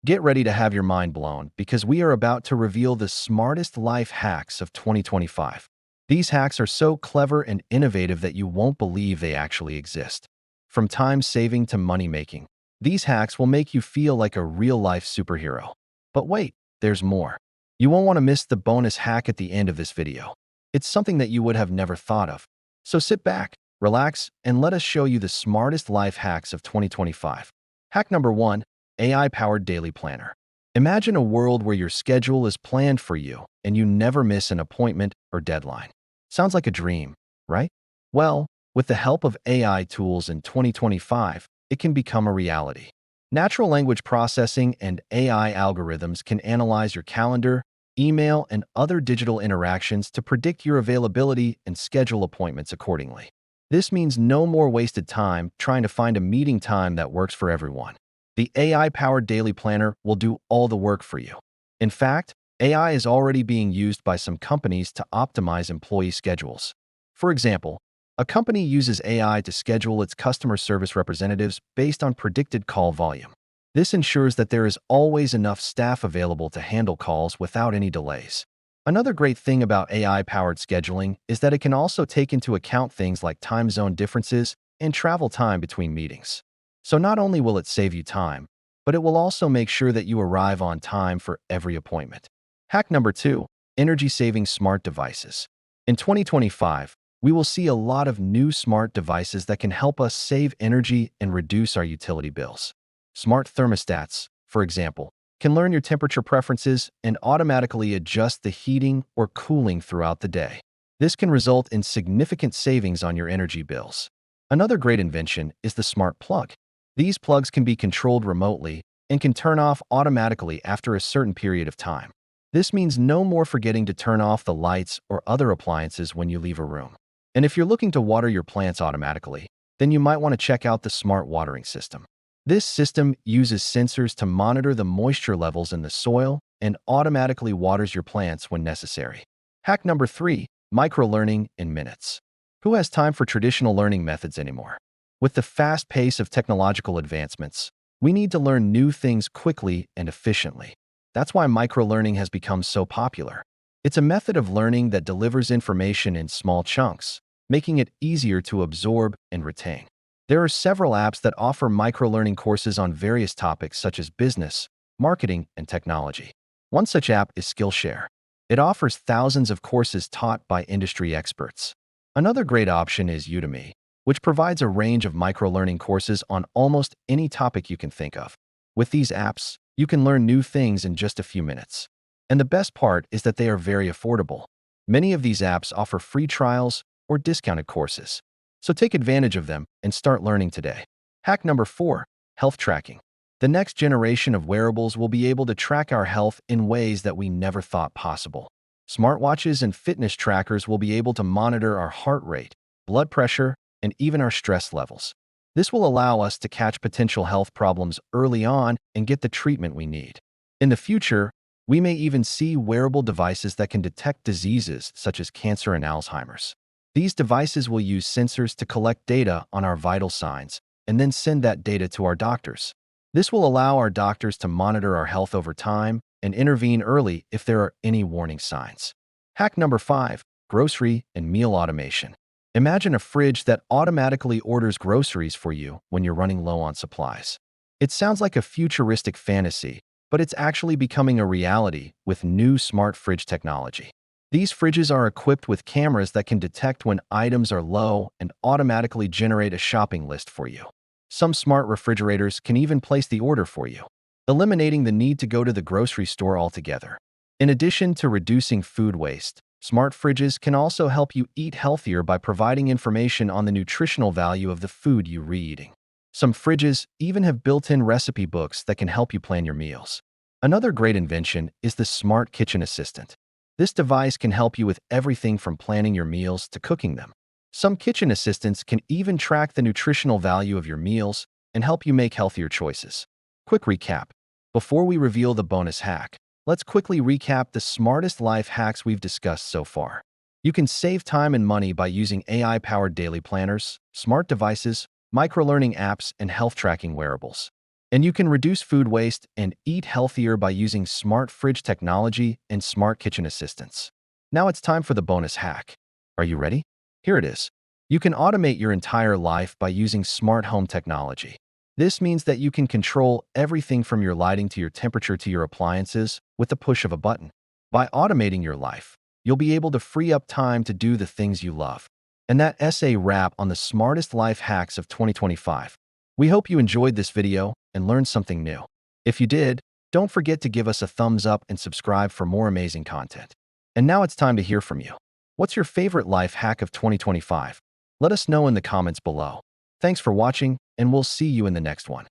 Get ready to have your mind blown because we are about to reveal the smartest life hacks of 2025. These hacks are so clever and innovative that you won't believe they actually exist. From time saving to money making, these hacks will make you feel like a real-life superhero. But wait, there's more. You won't want to miss the bonus hack at the end of this video. It's something that you would have never thought of. So sit back, relax, and let us show you the smartest life hacks of 2025. Hack number 1. AI-powered daily planner. Imagine a world where your schedule is planned for you and you never miss an appointment or deadline. Sounds like a dream, right? Well, with the help of AI tools in 2025, it can become a reality. Natural language processing and AI algorithms can analyze your calendar, email, and other digital interactions to predict your availability and schedule appointments accordingly. This means no more wasted time trying to find a meeting time that works for everyone. The AI-powered daily planner will do all the work for you. In fact, AI is already being used by some companies to optimize employee schedules. For example, a company uses AI to schedule its customer service representatives based on predicted call volume. This ensures that there is always enough staff available to handle calls without any delays. Another great thing about AI-powered scheduling is that it can also take into account things like time zone differences and travel time between meetings. So not only will it save you time, but it will also make sure that you arrive on time for every appointment. Hack number 2. Energy-saving smart devices. In 2025, we will see a lot of new smart devices that can help us save energy and reduce our utility bills. Smart thermostats, for example, can learn your temperature preferences and automatically adjust the heating or cooling throughout the day. This can result in significant savings on your energy bills. Another great invention is the smart plug. These plugs can be controlled remotely and can turn off automatically after a certain period of time. This means no more forgetting to turn off the lights or other appliances when you leave a room. And if you're looking to water your plants automatically, then you might want to check out the smart watering system. This system uses sensors to monitor the moisture levels in the soil and automatically waters your plants when necessary. Hack number 3. Microlearning in minutes. Who has time for traditional learning methods anymore? With the fast pace of technological advancements, we need to learn new things quickly and efficiently. That's why microlearning has become so popular. It's a method of learning that delivers information in small chunks, making it easier to absorb and retain. There are several apps that offer microlearning courses on various topics such as business, marketing, and technology. One such app is Skillshare. It offers thousands of courses taught by industry experts. Another great option is Udemy, which provides a range of microlearning courses on almost any topic you can think of. With these apps, you can learn new things in just a few minutes. And the best part is that they are very affordable. Many of these apps offer free trials or discounted courses. So take advantage of them and start learning today. Hack number 4. Health tracking. The next generation of wearables will be able to track our health in ways that we never thought possible. Smartwatches and fitness trackers will be able to monitor our heart rate, blood pressure, and even our stress levels. This will allow us to catch potential health problems early on and get the treatment we need. In the future, we may even see wearable devices that can detect diseases such as cancer and Alzheimer's. These devices will use sensors to collect data on our vital signs and then send that data to our doctors. This will allow our doctors to monitor our health over time and intervene early if there are any warning signs. Hack number 5. Grocery and meal automation. Imagine a fridge that automatically orders groceries for you when you're running low on supplies. It sounds like a futuristic fantasy, but it's actually becoming a reality with new smart fridge technology. These fridges are equipped with cameras that can detect when items are low and automatically generate a shopping list for you. Some smart refrigerators can even place the order for you, eliminating the need to go to the grocery store altogether. In addition to reducing food waste, smart fridges can also help you eat healthier by providing information on the nutritional value of the food you're eating. Some fridges even have built-in recipe books that can help you plan your meals. Another great invention is the Smart Kitchen Assistant. This device can help you with everything from planning your meals to cooking them. Some kitchen assistants can even track the nutritional value of your meals and help you make healthier choices. Quick recap. Before we reveal the bonus hack, let's quickly recap the smartest life hacks we've discussed so far. You can save time and money by using AI-powered daily planners, smart devices, microlearning apps, and health tracking wearables. And you can reduce food waste and eat healthier by using smart fridge technology and smart kitchen assistants. Now it's time for the bonus hack. Are you ready? Here it is. You can automate your entire life by using smart home technology. This means that you can control everything from your lighting to your temperature to your appliances with the push of a button. By automating your life, you'll be able to free up time to do the things you love. And that's a wrap on the smartest life hacks of 2025. We hope you enjoyed this video and learned something new. If you did, don't forget to give us a thumbs up and subscribe for more amazing content. And now it's time to hear from you. What's your favorite life hack of 2025? Let us know in the comments below. Thanks for watching, and we'll see you in the next one.